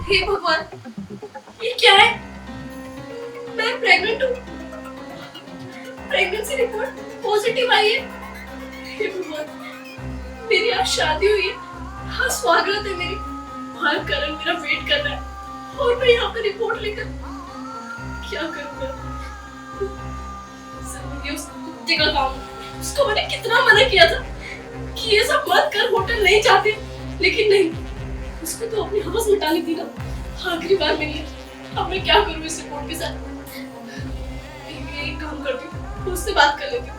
हे भगवान, ये क्या है? मैं प्रेग्नेंट हूँ। प्रेगनेंसी रिपोर्ट पॉजिटिव आई है। हे भगवान, मेरी आज शादी हुई है। हाँ, स्वागत है मेरी। बाहर करण मेरा वेट कर रहा है और मैं यहाँ पे रिपोर्ट लेकर क्या करूँगा? ये उस कुत्ते का काम है। उसको मैंने कितना मना किया था कि ये सब मत कर, होटल नहीं जाते, लेकिन नहीं, उसको तो अपनी हवस मिटानी थी ना। आखिरी बार मिली है, अब मैं क्या करूँ इस रिपोर्ट के साथ? एक काम करती हूँ, उससे बात कर लेती हूँ।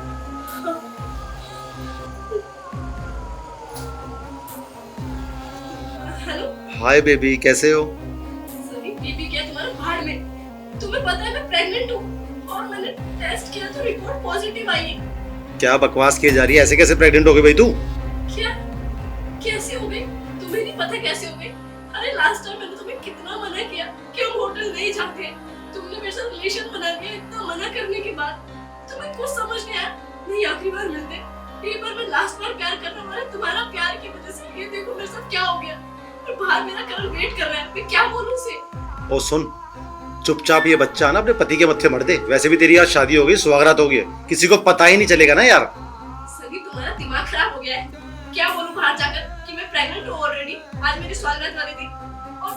हेलो। हाय बेबी, कैसे हो? सॉरी बेबी, क्या तुम्हारा भाड़ में? तुम्हें पता है मैं प्रेग्नेंट हूँ और मैंने टेस्ट किया तो रिपोर्ट पॉजिटिव आई है। क्या बकवास की जा रही है? ऐसे कैसे प्रेग्नेंट हो गई भाई तू? क्या? कैसे हो गई? तुम्हें नहीं पता कैसे हो गई? अरे लास्ट टाइम मैंने तुम्हें कितना मना किया कि हम होटल नहीं जाते। तुमने मेरे साथ रिलेशन बना दिया। इतना मना करने के बाद तुम्हें कुछ समझ नहीं आया? नहीं, आखिरी बार मिलते, ये बार मैं लास्ट बार प्यार करने वाला, तुम्हारा प्यार की वजह से ये देखो मेरे साथ क्या हो गया। और बाहर मेरा करण वेट कर रहा है, मैं क्या बोलूं उसे? ओ सुन, चुपचाप ये बच्चा ना अपने पति के मत्थे मर दे। वैसे भी तेरी आज शादी हो गई, स्वागत हो गया, किसी को पता ही नहीं चलेगा ना यार। सनी, तुम्हारा दिमाग खराब हो गया है। क्या बोलूं बाहर जाकर कि मैं प्रेग्नेंट हूँ ऑलरेडी? आज मेरी स्वागत वाली थी और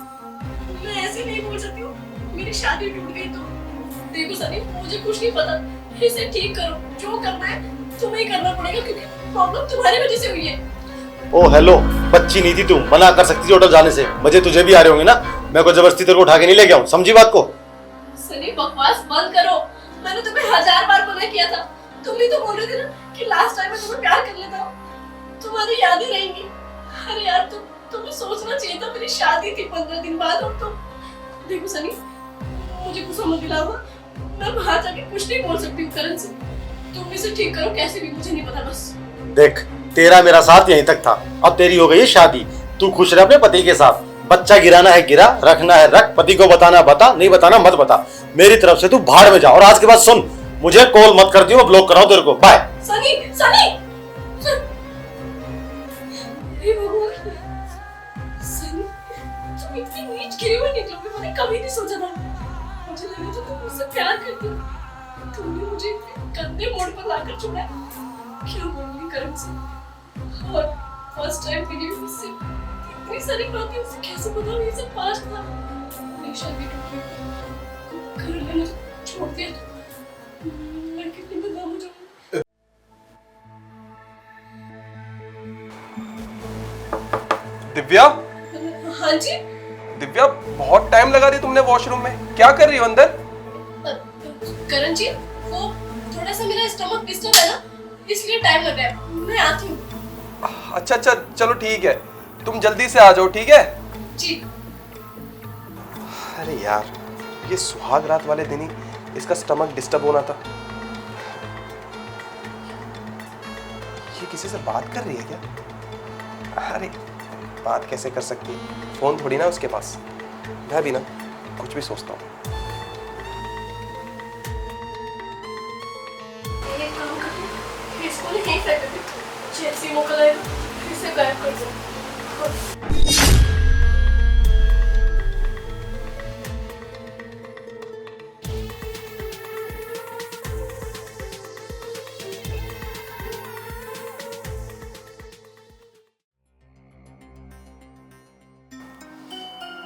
मैं ऐसे नहीं बोल सकती हूँ मेरी शादी टूट गई तो। देखो सनी, मुझे कुछ नहीं पता, इसे ठीक करो। जो करना है तुम्हें ही करना पड़ेगा क्योंकि प्रॉब्लम तुम्हारी वजह से हुई है। ओ हेलो, बच्ची नहीं थी तुम, मना कर सकती थी होटल जाने से। मजे तुझे भी आ रहे होंगे ना, मैं कोई जबरदस्ती तेरे को उठा के नहीं ले गया हूँ, समझी बात को? सनी, बकवास बंद करो। मैंने तुम्हें 1000 बार मना किया था। तुम ही तो बोल रहे थे ना कि लास्ट टाइम मैं तुम्हें प्यार कर लेता हूँ, तुम्हारी याद ही रहेंगी। अरे यार, तुम्हें सोचना चाहिए था, मेरी शादी थी 15 दिन बाद। और तुम देखो सनी, मुझे गुस्सा मत दिलाओ। मैं बाहर जाके कुछ नहीं बोल सकती हूँ करण से। तुम इसे ठीक करो कैसे भी, मुझे नहीं पता। बस देख, तेरा मेरा साथ यहीं तक था, अब तेरी हो गई है शादी। तू खुश रह अपने पति के साथ। बच्चा गिराना है गिरा, रखना है रख, पति को बताना बता, नहीं बताना मत बता। मेरी तरफ से तू भाड़ में जा। और आज के बाद सुन, मुझे कॉल मत कर दियो, ब्लॉक कराओ तेरे को। बाय। सनी, सनी, हे भगवान, सनी, तुम इतनी नीच गिरे हुए निकलोगे मैंने कभी नहीं सोचा था। मुझे लगा था तुम मुझसे प्यार करती हो। तुमने मुझे गंदे मोड़ पर लाकर छोड़ा। क्या बोलूंगी करण से? और फर्स्ट टाइम मिली उससे, इतनी सारी बातें उसे कैसे बताऊं? ये सब पास्ट था। मेरी शादी टूट गई, घर में मुझे छोड़ दिया तो मैं कितनी बदनाम हो जाऊंगी। दिव्या, हाँ जी। दिव्या, बहुत टाइम लगा दी तुमने वॉशरूम में। क्या कर रही हो अंदर? करण जी, वो थोड़ा सा मेरा स्टमक डिस्टर्ब है ना, इसलिए टाइम लगा है। मैं आती हूँ। अच्छा अच्छा, चलो ठीक है, तुम जल्दी से आ जाओ, ठीक है? जी। अरे यार, ये सुहाग रात वाले दिन ही इसका स्टमक डिस्टर्ब होना था। ये किसी से बात कर रही है क्या? अरे बात कैसे कर सकती है, फोन थोड़ी ना उसके पास। मैं भी ना कुछ भी सोचता हूँ। ये काम करके इसको नहीं फेंक देती। जैसे मौका लगेगा इसे गायब कर दो।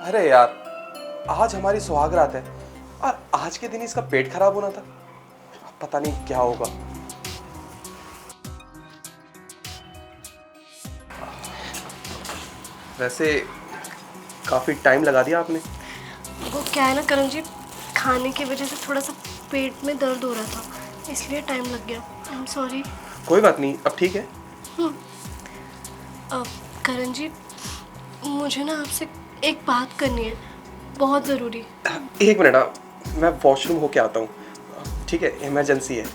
अरे यार, आज हमारी सुहाग रात है और आज के दिन इसका पेट खराब होना था। पता नहीं क्या होगा। वैसे काफी टाइम लगा दिया आपने। वो क्या है ना करण जी, खाने की वजह से थोड़ा सा पेट में दर्द हो रहा था, इसलिए टाइम लग गया। I am sorry. कोई बात नहीं, अब ठीक है। करण जी, मुझे ना आपसे एक बात करनी है, बहुत ज़रूरी। एक मिनट, मैं वॉशरूम होके आता हूँ, ठीक है? इमरजेंसी है।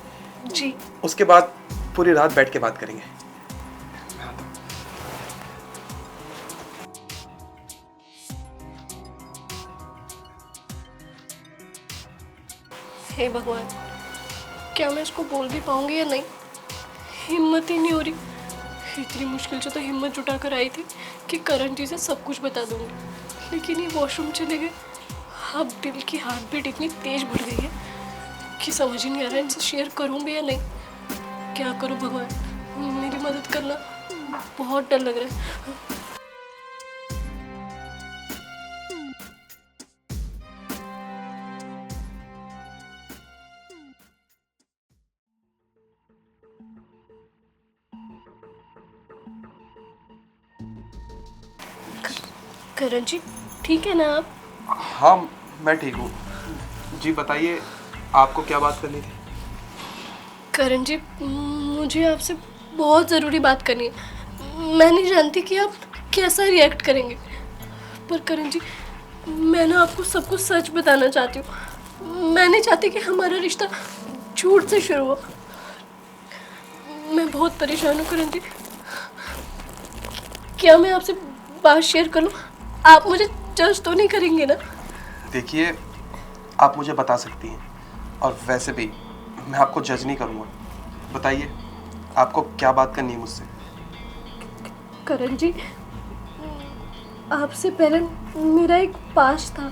जी। उसके बाद पूरी रात बैठ के बात करेंगे। हे भगवान, क्या मैं इसको बोल भी पाऊंगी या नहीं? हिम्मत ही नहीं हो रही। इतनी मुश्किल से तो हिम्मत जुटा कर आई थी कि करण जी से सब कुछ बता दूंगी, लेकिन ये वॉशरूम चले गए। अब दिल की हार्ट बीट इतनी तेज बढ़ गई है कि समझ ही नहीं आ रहा इनसे शेयर करूं भी या नहीं। क्या करूं भगवान, मेरी मदद करना, बहुत डर लग रहा है। करण जी ठीक है ना आप? हाँ मैं ठीक हूँ। जी बताइए, आपको क्या बात करनी थी? करण जी मुझे आपसे बहुत ज़रूरी बात करनी है। मैं नहीं जानती कि आप कैसा रिएक्ट करेंगे, पर करण जी मैं ना आपको सब कुछ सच बताना चाहती हूँ। मैं नहीं चाहती कि हमारा रिश्ता झूठ से शुरू हो। मैं बहुत परेशान हूँ करण जी। क्या मैं आपसे बात शेयर कर लूँ? आप मुझे जज तो नहीं करेंगे ना? देखिए, आप मुझे बता सकती हैं, और वैसे भी मैं आपको जज नहीं करूँगा। बताइए, आपको क्या बात करनी है मुझसे? करण जी आपसे पहले मेरा एक पास्ट था।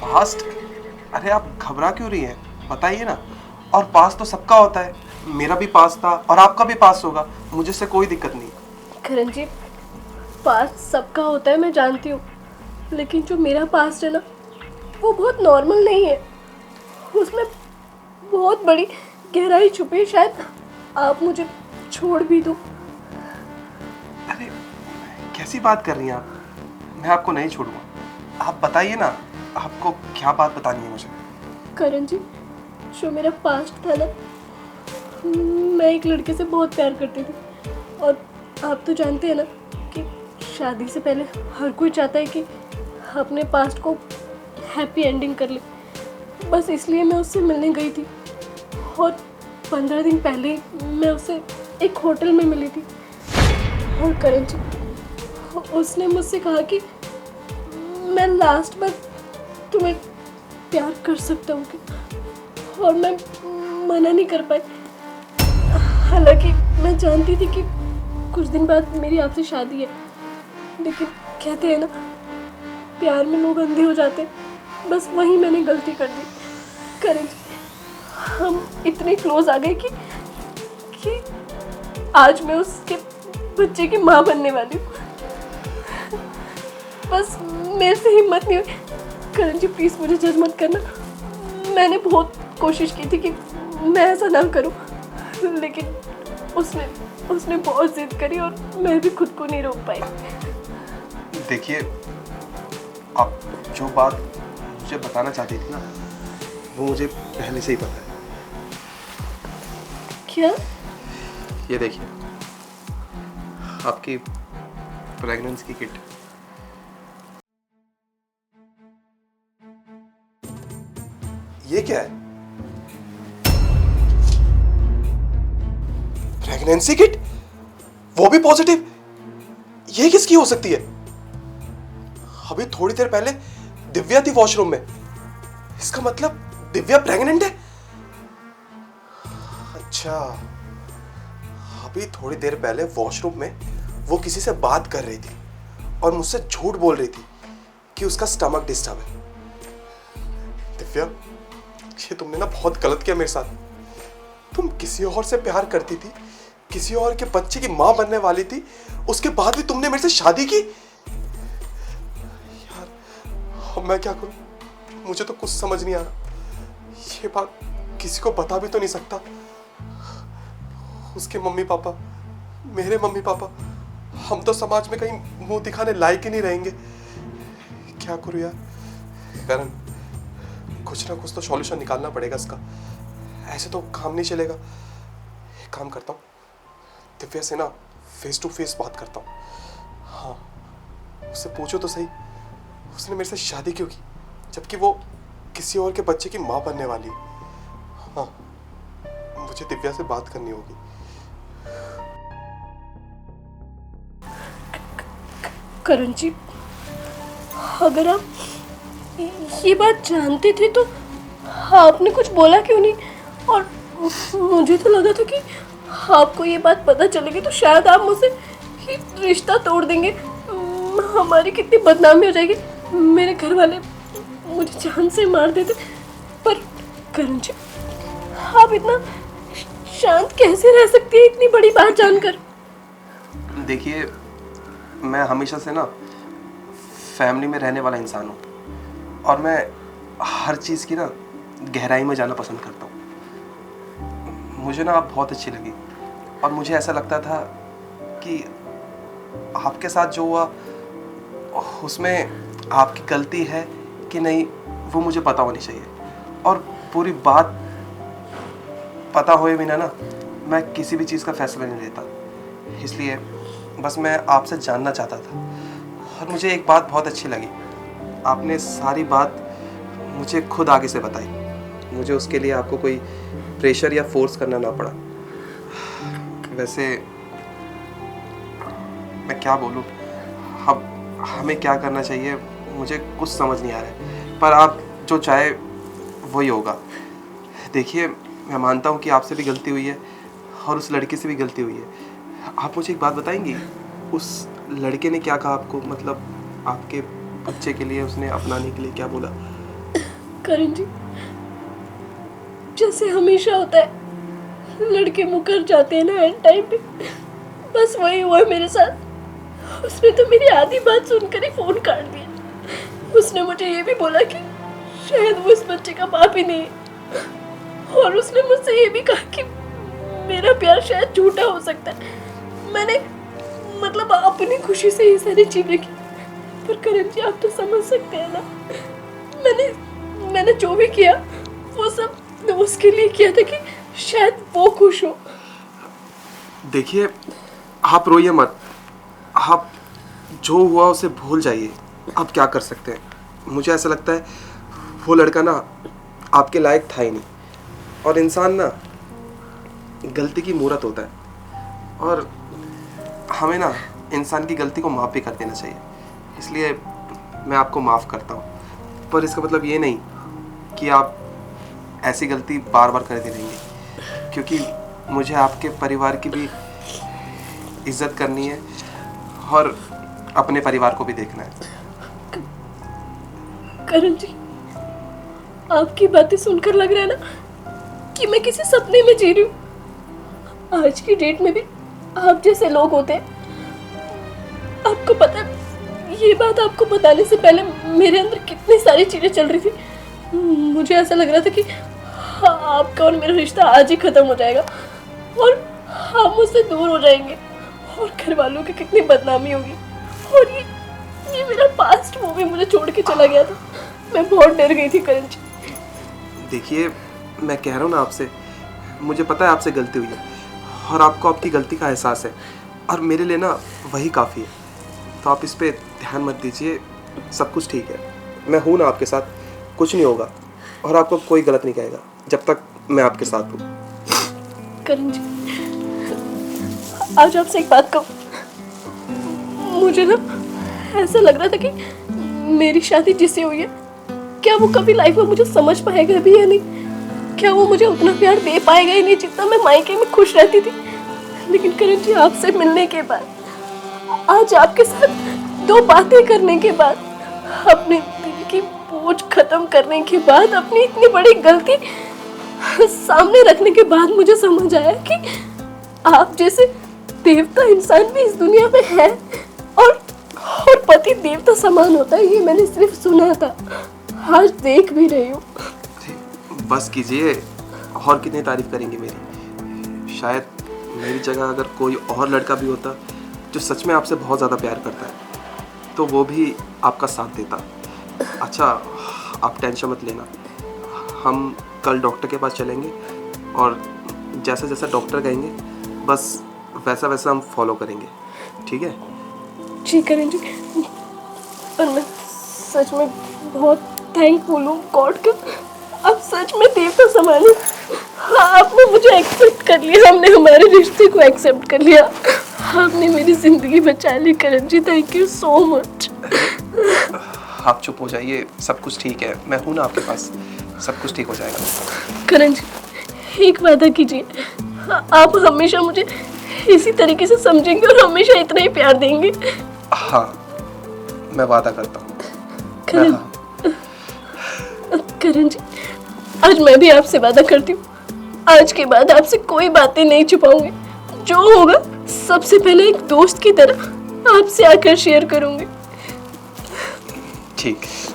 पास्ट? अरे आप घबरा क्यों रही हैं? बताइए ना। और पास्ट तो सबका होता है, मेरा भी पास्ट था और आपका भी पास्ट होगा, मुझे से कोई दिक्कत नहीं। करण जी पास्ट सबका होता है मैं जानती हूँ, लेकिन जो मेरा पास्ट है ना वो बहुत नॉर्मल नहीं है। उसमें बहुत बड़ी गहराई छुपी है। शायद आप मुझे छोड़ भी दो। अरे कैसी बात कर रही हैं आप? मैं आपको नहीं छोड़ूंगा। आप बताइए ना, आपको क्या बात बतानी है मुझे? करण जी जो मेरा पास्ट था ना, मैं एक लड़के से बहुत प्यार करती थी, और आप तो जानते हैं ना कि शादी से पहले हर कोई चाहता है कि अपने पास्ट को हैप्पी एंडिंग कर ले। बस इसलिए मैं उससे मिलने गई थी, और 15 दिन पहले ही मैं उससे एक होटल में मिली थी। और करण जी उसने मुझसे कहा कि मैं लास्ट बार तुम्हें प्यार कर सकता हूँ क्या? और मैं मना नहीं कर पाई। हालांकि मैं जानती थी कि कुछ दिन बाद मेरी आपसे शादी है, लेकिन कहते हैं ना प्यार में लोग अंधे हो जाते हैं, बस वही मैंने गलती कर दी। करण जी हम इतने क्लोज आ गए कि आज मैं उसके बच्चे की माँ बनने वाली हूँ। बस मेरे से हिम्मत नहीं हुई। करण जी प्लीज मुझे जज मत करना। मैंने बहुत कोशिश की थी कि मैं ऐसा ना करूं, लेकिन उसने बहुत जिद करी और मैं भी खुद को नहीं रोक पाई। देखिए, आप जो बात मुझे बताना चाहती थी ना, वो मुझे पहले से ही पता है। क्या? ये देखिए, आपकी प्रेगनेंसी की किट। ये क्या है? Pregnancy kit? वो भी पॉजिटिव? ये किसकी हो सकती है? अभी थोड़ी देर पहले दिव्या थी वॉशरूम में। इसका मतलब दिव्या प्रेग्नेंट है? अच्छा, अभी थोड़ी देर पहले वॉशरूम में वो किसी से बात कर रही थी और मुझसे झूठ बोल रही थी कि उसका स्टमक डिस्टर्ब है। दिव्या, ये तुमने ना बहुत गलत किया मेरे साथ। तुम किसी और से प्यार करती थी, किसी और के बच्चे की मां बनने वाली थी, उसके बाद भी तुमने मेरे से शादी की। यार अब मैं क्या करूं? मुझे तो कुछ समझ नहीं आ रहा। ये बात किसी को बता भी तो नहीं सकता। उसके मम्मी पापा, मेरे मम्मी पापा, हम तो समाज में कहीं मुंह दिखाने लायक ही नहीं रहेंगे। क्या करूं यार? करण, कुछ ना कुछ तो सॉल्यूशन निकालना पड़ेगा इसका। ऐसे तो काम नहीं चलेगा। एक काम करता हूँ, दिव्या से ना फेस टू फेस बात करता हूँ। हाँ, उससे पूछो तो सही, उसने मेरे से शादी क्यों की, जबकि वो किसी और के बच्चे की माँ बनने वाली है। हाँ, मुझे दिव्या से बात करनी होगी। करण जी अगर आप ये बात जानते थे तो आपने कुछ बोला क्यों नहीं? और मुझे तो लगा था कि आपको ये बात पता चलेगी तो शायद आप मुझसे ये रिश्ता तोड़ देंगे। हमारी कितनी बदनामी हो जाएगी। मेरे घर वाले मुझे जान से मार देते। पर करण जी, आप इतना शांत कैसे रह सकती है इतनी बड़ी बात जानकर? देखिए, मैं हमेशा से ना फैमिली में रहने वाला इंसान हूँ और मैं हर चीज़ की ना गहराई में जाना पसंद करता हूँ। मुझे ना आप बहुत अच्छी लगी और मुझे ऐसा लगता था कि आपके साथ जो हुआ उसमें आपकी गलती है कि नहीं वो मुझे पता होनी चाहिए, और पूरी बात पता हुए बिना ना मैं किसी भी चीज़ का फैसला नहीं लेता। इसलिए बस मैं आपसे जानना चाहता था। और मुझे एक बात बहुत अच्छी लगी, आपने सारी बात मुझे खुद आगे से बताई। मुझे उसके लिए आपको कोई प्रेशर या फोर्स करना ना पड़ा। वैसे मैं क्या बोलूँ, अब हमें क्या करना चाहिए मुझे कुछ समझ नहीं आ रहा है, पर आप जो चाहे वही होगा। देखिए, मैं मानता हूँ कि आपसे भी गलती हुई है और उस लड़के से भी गलती हुई है। आप मुझे एक बात बताएंगी, उस लड़के ने क्या कहा आपको? मतलब आपके बच्चे के लिए उसने अपनाने के लिए क्या बोला? करण जी, जैसे हमेशा होता है, लड़के मुकर जाते हैं ना एंड टाइम पे, बस वही हुआ मेरे साथ। उसने तो मेरी आधी बात सुनकर ही फोन काट दिया। उसने मुझे ये भी बोला कि शायद वो इस बच्चे का बाप ही नहीं है, और उसने मुझसे ये भी कहा कि मेरा प्यार शायद झूठा हो सकता है। मैंने मतलब अपनी खुशी से ये सारी चीजें की। पर करण जी, आप तो समझ सकते हैं ना, मैंने जो भी किया वो सब उसके लिए किया था कि शायद वो खुश हो। देखिए, आप रोइए मत, आप जो हुआ उसे भूल जाइए। आप क्या कर सकते हैं? मुझे ऐसा लगता है वो लड़का ना आपके लायक था ही नहीं, और इंसान ना गलती की मूरत होता है, और हमें ना इंसान की गलती को माफ़ भी कर देना चाहिए। इसलिए मैं आपको माफ़ करता हूँ, पर इसका मतलब ये नहीं कि आप ऐसी गलती बार बार करते रहेंगे, क्योंकि मुझे आपके परिवार की भी इज्जत करनी है और अपने परिवार को भी देखना है। करण जी, आपकी बातें सुनकर लग रहा है ना कि मैं किसी सपने में जी रही हूँ। आज की डेट में भी आप जैसे लोग होते हैं। आपको पता है, ये बात आपको बताने से पहले मेरे अंदर कितनी सारी चीजें चल रही थी। मुझे ऐसा लग रहा था कि आपका और मेरा रिश्ता आज ही खत्म हो जाएगा और हम मुझसे दूर हो जाएंगे और घर वालों की कितनी बदनामी होगी। और ये मेरा पास्ट, वो भी मुझे छोड़ के चला गया था। मैं बहुत डर गई थी करण जी। देखिए, मैं कह रहा हूँ ना आपसे, मुझे पता है आपसे गलती हुई है और आपको आपकी गलती का एहसास है, और मेरे लिए ना वही काफ़ी है। तो आप इस पे ध्यान मत दीजिए, सब कुछ ठीक है। मैं हूँ ना आपके साथ, कुछ नहीं होगा और आपको कोई गलत नहीं कहेगा जब तक मैं आपके साथ हूँ। करण जी, आज आपसे एक बात कहूँ। मुझे ना ऐसा लग रहा था कि मेरी शादी जिससे हुई है, क्या वो कभी लाइफ में मुझे समझ पाएगा भी या नहीं? क्या वो मुझे उतना प्यार दे पाएगा ही नहीं जितना मैं मायके में खुश रहती थी? लेकिन करण जी, आपसे मिलने के बाद, आज आपके साथ दो बातें करने के बाद, अपने दिल की बोझ खत्म करने के बाद, अपनी इतनी बड़ी गलती सामने रखने के बाद मुझे समझ आया कि आप जैसे देवता इंसान भी इस दुनिया में है, और पति देवता समान होता है। ये मैंने सिर्फ सुना था, आज देख भी रही हूँ। बस कीजिए, और कितनी तारीफ करेंगे मेरी? शायद मेरी जगह अगर कोई और लड़का भी होता जो सच में आपसे बहुत ज़्यादा प्यार करता है, तो वो भी आपका साथ देता। अच्छा, आप टेंशन मत लेना, हम कल डॉक्टर के पास चलेंगे और जैसा जैसा डॉक्टर कहेंगे बस वैसा वैसा हम फॉलो करेंगे, ठीक है? जी करण जी, पर मैं सच में बहुत थैंकफुल हूँ गॉड का। अब सच में देवता समान है। आपने मुझे एक्सेप्ट कर लिया, हमने हमारे रिश्ते को एक्सेप्ट कर लिया। आपने मेरी जिंदगी बचा ली करण जी, थैंक यू सो मच। आप चुप हो जाइए, सब कुछ ठीक है, मैं हूँ ना आपके पास, सब कुछ ठीक हो जाएगा। करण जी, एक वादा कीजिए, आप हमेशा मुझे इसी तरीके से समझेंगे और हमेशा इतना ही प्यार देंगे। हाँ, मैं वादा करता हूँ। करण, करण जी, आज मैं भी आपसे वादा करती हूँ, आज के बाद आपसे कोई बातें नहीं छुपाऊंगी। जो होगा सबसे पहले एक दोस्त की तरह आपसे आकर शेयर करूंगी। ठीक है।